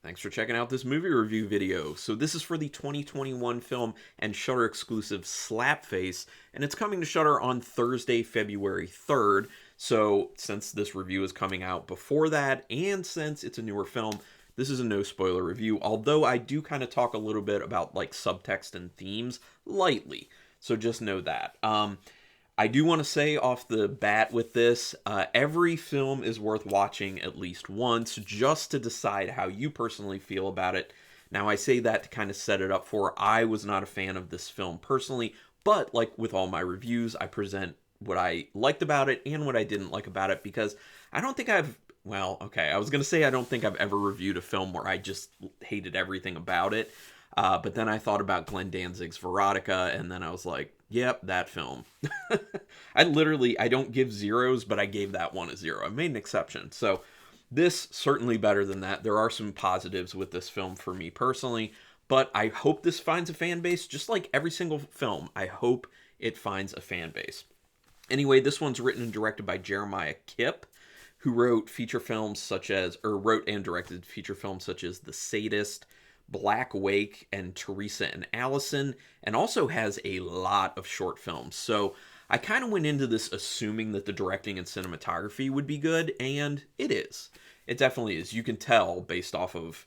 Thanks for checking out this movie review video. So this is for the 2021 film and Shudder exclusive Slapface, and it's coming to Shudder on Thursday, February 3rd. So since this review is coming out before that, and since it's a newer film, this is a no spoiler review, although I do kind of talk a little bit about like subtext and themes lightly. So just know that. I do want to say off the bat with this, every film is worth watching at least once just to decide how you personally feel about it. Now, I say that to kind of set it up for I was not a fan of this film personally, but like with all my reviews, I present what I liked about it and what I didn't like about it because I don't think I was going to say I don't think I've ever reviewed a film where I just hated everything about it. But then I thought about Glenn Danzig's Veronica, and then I was like, yep, that film. I don't give zeros, but I gave that one a zero. I made an exception. So this certainly better than that. There are some positives with this film for me personally, but I hope this finds a fan base, just like every single film. I hope it finds a fan base. Anyway, this one's written and directed by Jeremiah Kipp, who wrote wrote and directed feature films such as The Sadist, Black Wake, and Teresa and Allison, and also has a lot of short films. So I kind of went into this assuming that the directing and cinematography would be good, and it is. It definitely is. You can tell based off of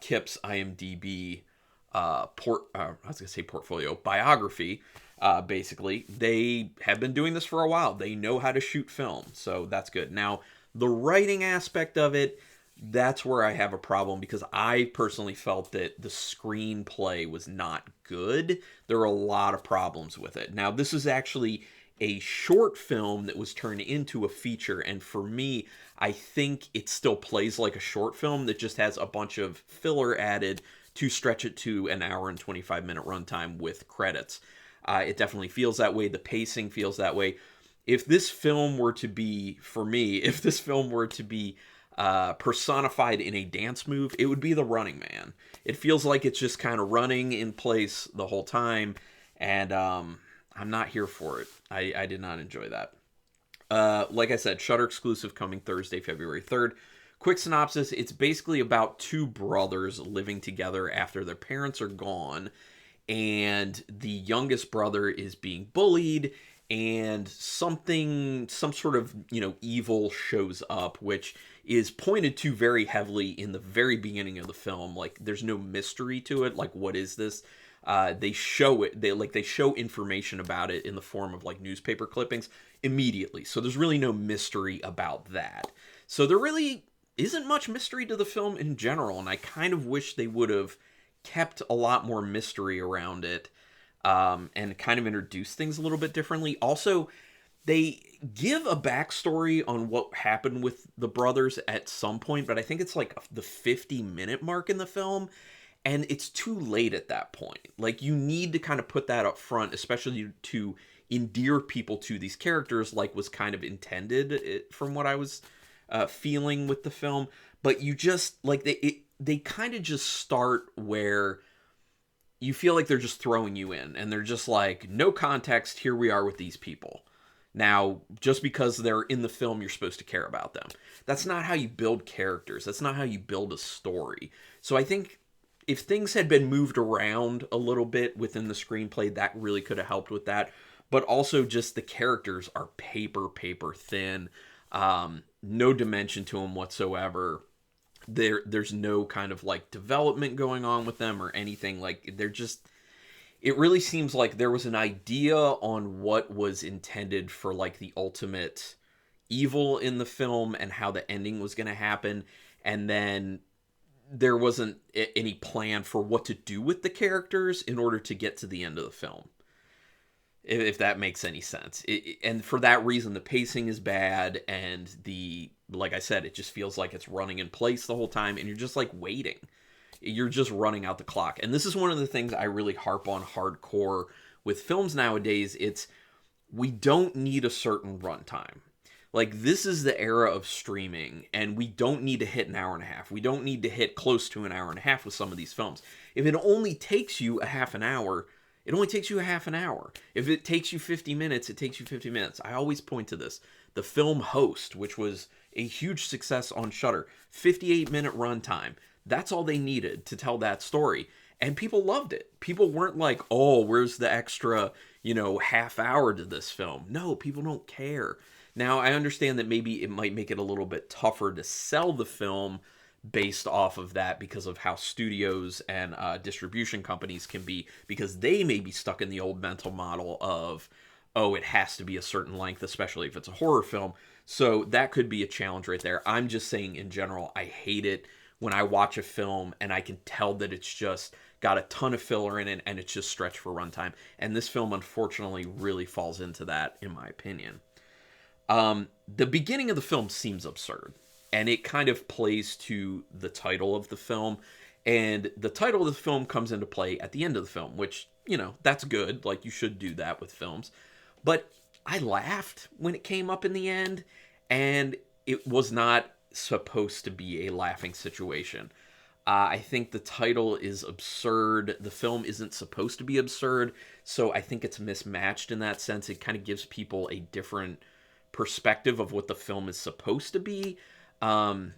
Kipp's IMDb portfolio biography. Basically, they have been doing this for a while. They know how to shoot film, so that's good. Now, the writing aspect of it, that's where I have a problem because I personally felt that the screenplay was not good. There are a lot of problems with it. Now, this is actually a short film that was turned into a feature, and for me, I think it still plays like a short film that just has a bunch of filler added to stretch it to an hour and 25-minute runtime with credits. It definitely feels that way. The pacing feels that way. If this film were to be, for me, personified in a dance move, it would be The Running Man. It feels like it's just kind of running in place the whole time, and I'm not here for it. I did not enjoy that. Like I said, Shudder exclusive coming Thursday, February 3rd. Quick synopsis, it's basically about two brothers living together after their parents are gone, and the youngest brother is being bullied, and some sort of, evil shows up, which is pointed to very heavily in the very beginning of the film. Like, there's no mystery to it. Like, what is this? They show it. They show information about it in the form of like newspaper clippings immediately. So there's really no mystery about that. So there really isn't much mystery to the film in general, and I kind of wish they would have kept a lot more mystery around it. And kind of introduce things a little bit differently. Also, they give a backstory on what happened with the brothers at some point, but I think it's like the 50-minute mark in the film, and it's too late at that point. Like, you need to kind of put that up front, especially to endear people to these characters, like was kind of intended from what I was feeling with the film. But you just, like, they kind of just start where you feel like they're just throwing you in, and they're just like, no context, here we are with these people. Now, just because they're in the film, you're supposed to care about them. That's not how you build characters. That's not how you build a story. So I think if things had been moved around a little bit within the screenplay, that really could have helped with that. But also just the characters are paper thin. No dimension to them whatsoever. There's no kind of like development going on with them or anything. Like, they're just, it really seems like there was an idea on what was intended for like the ultimate evil in the film and how the ending was going to happen, and then there wasn't any plan for what to do with the characters in order to get to the end of the film, if that makes any sense. And for that reason, the pacing is bad, and like I said, it just feels like it's running in place the whole time, and you're just like waiting. You're just running out the clock. And this is one of the things I really harp on hardcore with films nowadays. We don't need a certain runtime. Like, this is the era of streaming, and we don't need to hit an hour and a half. We don't need to hit close to an hour and a half with some of these films. If it only takes you a half an hour, it only takes you a half an hour. If it takes you 50 minutes, it takes you 50 minutes. I always point to this. The film Host, which was a huge success on Shudder, 58-minute runtime. That's all they needed to tell that story. And people loved it. People weren't like, oh, where's the extra, half hour to this film? No, people don't care. Now, I understand that maybe it might make it a little bit tougher to sell the film based off of that because of how studios and distribution companies can be, because they may be stuck in the old mental model of, oh, it has to be a certain length, especially if it's a horror film. So that could be a challenge right there. I'm just saying in general, I hate it when I watch a film and I can tell that it's just got a ton of filler in it and it's just stretched for runtime. And this film, unfortunately, really falls into that, in my opinion. The beginning of the film seems absurd, and it kind of plays to the title of the film. And the title of the film comes into play at the end of the film, which, that's good. Like, you should do that with films. But I laughed when it came up in the end, and it was not supposed to be a laughing situation. I think the title is absurd. The film isn't supposed to be absurd, so I think it's mismatched in that sense. It kind of gives people a different perspective of what the film is supposed to be. I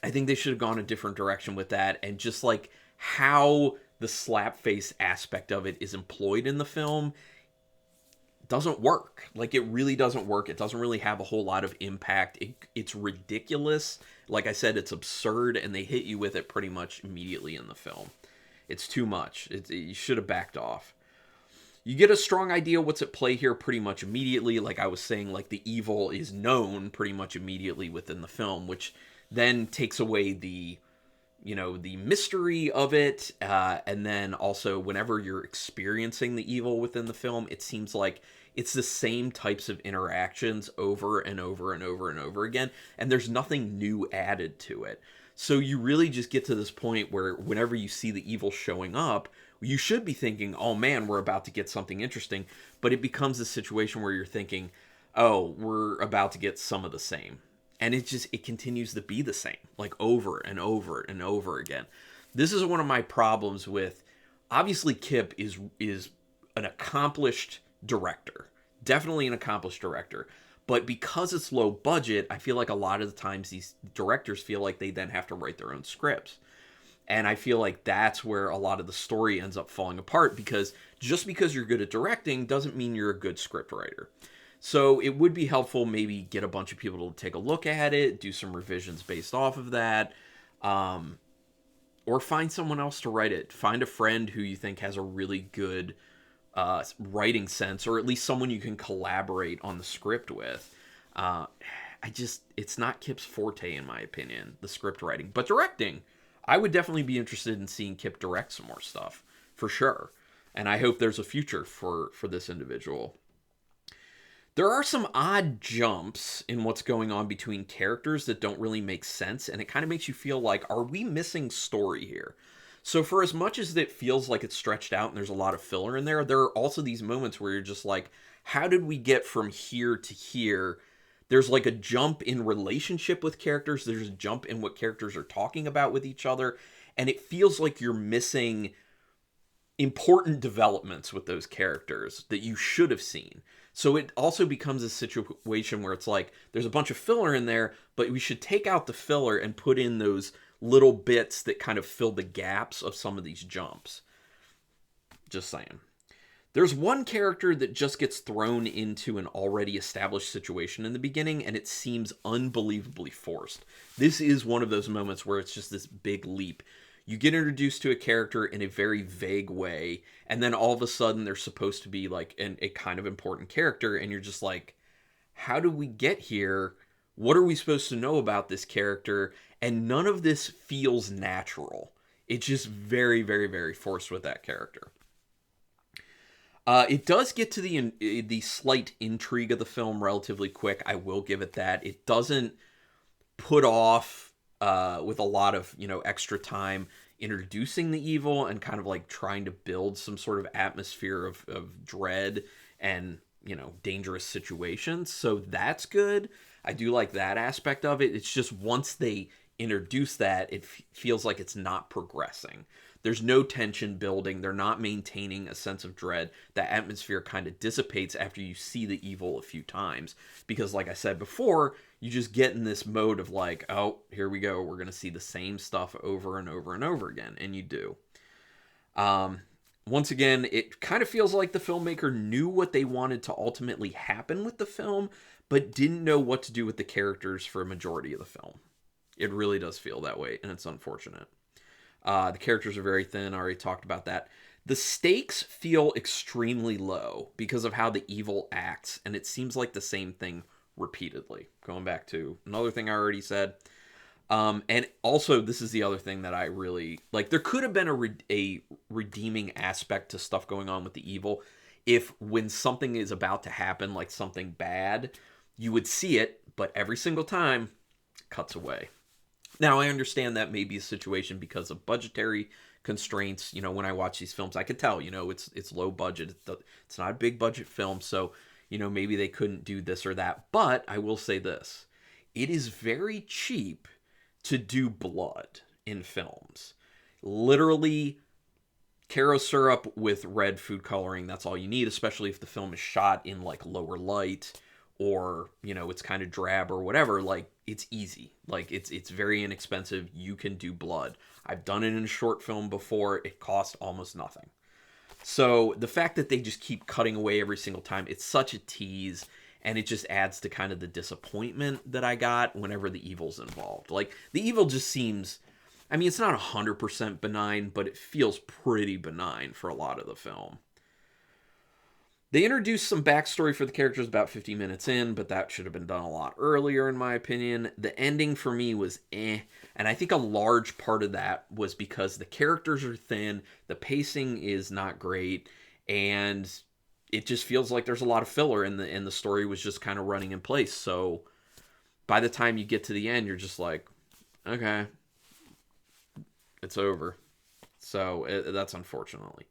think they should have gone a different direction with that, and just like how the Slapface aspect of it is employed in the film doesn't work. Like, it really doesn't work. It doesn't really have a whole lot of impact. It's ridiculous. Like I said, it's absurd, and they hit you with it pretty much immediately in the film. It's too much. You should have backed off. You get a strong idea what's at play here pretty much immediately. Like I was saying, like, the evil is known pretty much immediately within the film, which then takes away the mystery of it. And then also, whenever you're experiencing the evil within the film, it seems like it's the same types of interactions over and over and over and over again, and there's nothing new added to it. So you really just get to this point where whenever you see the evil showing up, you should be thinking, oh man, we're about to get something interesting, but it becomes a situation where you're thinking, oh, we're about to get some of the same. And it continues to be the same, like over and over and over again. This is one of my problems with, obviously Kipp is an accomplished director, definitely an accomplished director, but because it's low budget, I feel like a lot of the times these directors feel like they then have to write their own scripts. And I feel like that's where a lot of the story ends up falling apart, because just because you're good at directing doesn't mean you're a good script writer. So it would be helpful maybe get a bunch of people to take a look at it, do some revisions based off of that, or find someone else to write it. Find a friend who you think has a really good writing sense, or at least someone you can collaborate on the script with. It's not Kipp's forte, in my opinion, the script writing. But directing, I would definitely be interested in seeing Kipp direct some more stuff, for sure. And I hope there's a future for this individual. There are some odd jumps in what's going on between characters that don't really make sense, and it kind of makes you feel like, are we missing story here? So for as much as it feels like it's stretched out and there's a lot of filler in there are also these moments where you're just like, how did we get from here to here? There's like a jump in relationship with characters. There's a jump in what characters are talking about with each other. And it feels like you're missing important developments with those characters that you should have seen. So it also becomes a situation where it's like, there's a bunch of filler in there, but we should take out the filler and put in those little bits that kind of fill the gaps of some of these jumps. Just saying. There's one character that just gets thrown into an already established situation in the beginning, and it seems unbelievably forced. This is one of those moments where it's just this big leap. You get introduced to a character in a very vague way, and then all of a sudden they're supposed to be like a kind of important character, and you're just like, how do we get here? What are we supposed to know about this character? And none of this feels natural. It's just very, very, very forced with that character. It does get to the slight intrigue of the film relatively quick. I will give it that. It doesn't put off with a lot of extra time introducing the evil and kind of like trying to build some sort of atmosphere of dread and dangerous situations. So that's good. I do like that aspect of it. It's just once they introduce that, it feels like it's not progressing. There's no tension building. They're not maintaining a sense of dread. That atmosphere kind of dissipates after you see the evil a few times. Because, like I said before, you just get in this mode of like, oh, here we go. We're going to see the same stuff over and over and over again. And you do. Once again, it kind of feels like the filmmaker knew what they wanted to ultimately happen with the film, but didn't know what to do with the characters for a majority of the film. It really does feel that way, and it's unfortunate. The characters are very thin. I already talked about that. The stakes feel extremely low because of how the evil acts, and it seems like the same thing repeatedly. Going back to another thing I already said. And also, this is the other thing that I really like. There could have been a redeeming aspect to stuff going on with the evil if when something is about to happen, like something bad, you would see it, but every single time, it cuts away. Now, I understand that may be a situation because of budgetary constraints. You know, when I watch these films, I could tell, you know, it's low budget. It's not a big budget film, so, you know, maybe they couldn't do this or that. But I will say this. It is very cheap to do blood in films. Literally, Caro syrup with red food coloring, that's all you need, especially if the film is shot in, like, lower light or, you know, it's kind of drab or whatever. Like, it's easy. Like, it's very inexpensive. You can do blood. I've done it in a short film before. It cost almost nothing. So the fact that they just keep cutting away every single time, it's such a tease, and it just adds to kind of the disappointment that I got whenever the evil's involved. Like, the evil just seems, I mean, it's not 100% benign, but it feels pretty benign for a lot of the film. They introduced some backstory for the characters about 50 minutes in, but that should have been done a lot earlier, in my opinion. The ending for me was and I think a large part of that was because the characters are thin, the pacing is not great, and it just feels like there's a lot of filler, and the story was just kind of running in place. So by the time you get to the end, you're just like, okay, it's over. So that's unfortunate.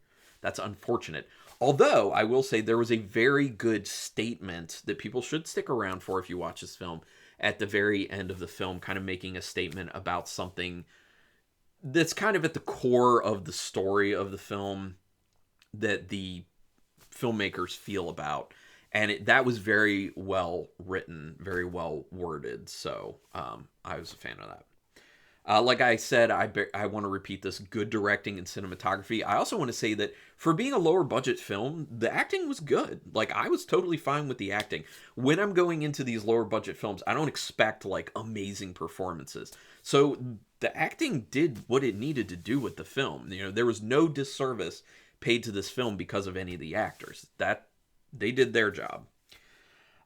Although, I will say there was a very good statement that people should stick around for if you watch this film at the very end of the film, kind of making a statement about something that's kind of at the core of the story of the film that the filmmakers feel about. And that was very well written, very well worded. So I was a fan of that. Like I said, I want to repeat this: good directing and cinematography. I also want to say that for being a lower budget film, the acting was good. Like, I was totally fine with the acting. When I'm going into these lower budget films, I don't expect like amazing performances. So the acting did what it needed to do with the film. You know, there was no disservice paid to this film because of any of the actors. That they did their job.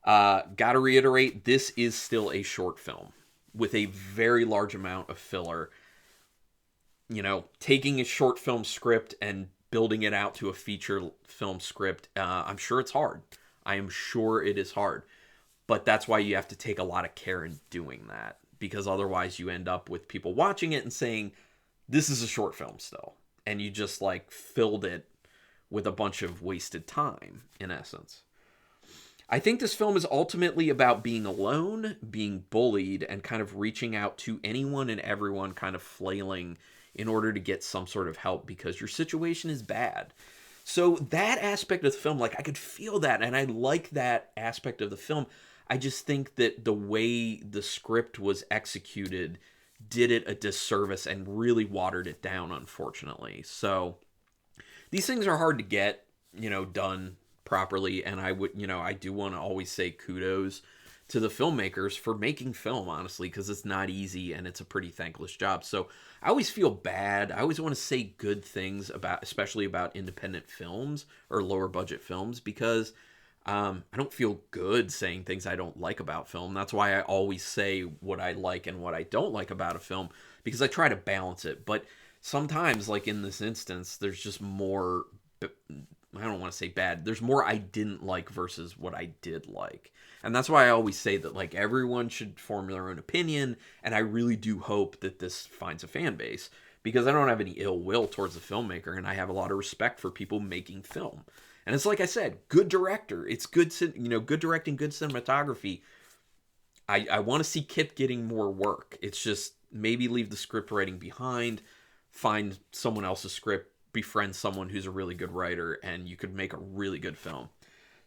Gotta reiterate, this is still a short film with a very large amount of filler. You know, taking a short film script and building it out to a feature film script, I'm sure it's hard. I am sure it is hard. But that's why you have to take a lot of care in doing that, because otherwise you end up with people watching it and saying, this is a short film still. And you just, like, filled it with a bunch of wasted time, in essence. I think this film is ultimately about being alone, being bullied, and kind of reaching out to anyone and everyone, kind of flailing in order to get some sort of help because your situation is bad. So that aspect of the film, like, I could feel that, and I like that aspect of the film. I just think that the way the script was executed did it a disservice and really watered it down, unfortunately. So these things are hard to get, you know, done properly, and I would, you know, I do want to always say kudos to the filmmakers for making film, honestly, because it's not easy and it's a pretty thankless job. So I always feel bad. I always want to say good things about, especially about independent films or lower budget films, because I don't feel good saying things I don't like about film. That's why I always say what I like and what I don't like about a film, because I try to balance it. But sometimes, like in this instance, there's just more, I don't want to say bad, there's more I didn't like versus what I did like. And that's why I always say that, like, everyone should form their own opinion, and I really do hope that this finds a fan base, because I don't have any ill will towards the filmmaker, and I have a lot of respect for people making film. And it's like I said, good director, it's good, you know, good directing, good cinematography. I want to see Kipp getting more work. It's just maybe leave the script writing behind, find someone else's script, befriend someone who's a really good writer, and you could make a really good film.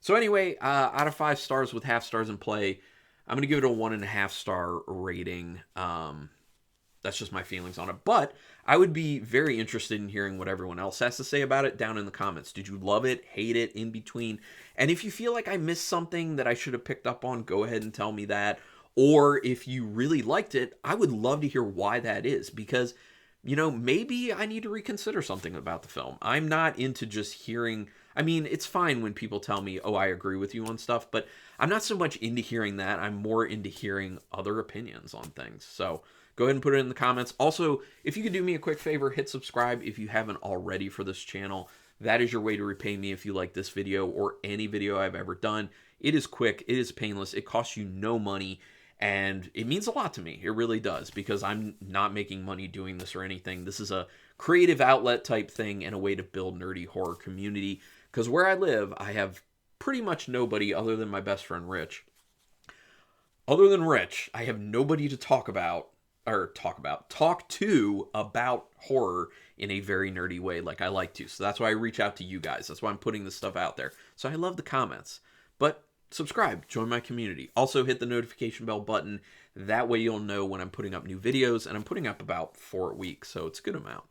So anyway, out of 5 stars with half stars in play, I'm going to give it a 1.5 star rating. That's just my feelings on it. But I would be very interested in hearing what everyone else has to say about it down in the comments. Did you love it, hate it, in between? And if you feel like I missed something that I should have picked up on, go ahead and tell me that. Or if you really liked it, I would love to hear why that is. Because, you know, maybe I need to reconsider something about the film. I'm not into just hearing... I mean, it's fine when people tell me, oh, I agree with you on stuff, but I'm not so much into hearing that. I'm more into hearing other opinions on things. So go ahead and put it in the comments. Also, if you could do me a quick favor, hit subscribe if you haven't already for this channel. That is your way to repay me if you like this video or any video I've ever done. It is quick. It is painless. It costs you no money. And it means a lot to me. It really does, because I'm not making money doing this or anything. This is a creative outlet type thing and a way to build nerdy horror community. Because where I live, I have pretty much nobody other than my best friend, Rich. Other than Rich, I have nobody to talk to about horror in a very nerdy way like I like to. So that's why I reach out to you guys. That's why I'm putting this stuff out there. So I love the comments. But subscribe, join my community. Also hit the notification bell button. That way you'll know when I'm putting up new videos. And I'm putting up about 4 a week, so it's a good amount.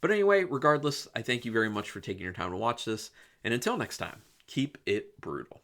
But anyway, regardless, I thank you very much for taking your time to watch this. And until next time, keep it brutal.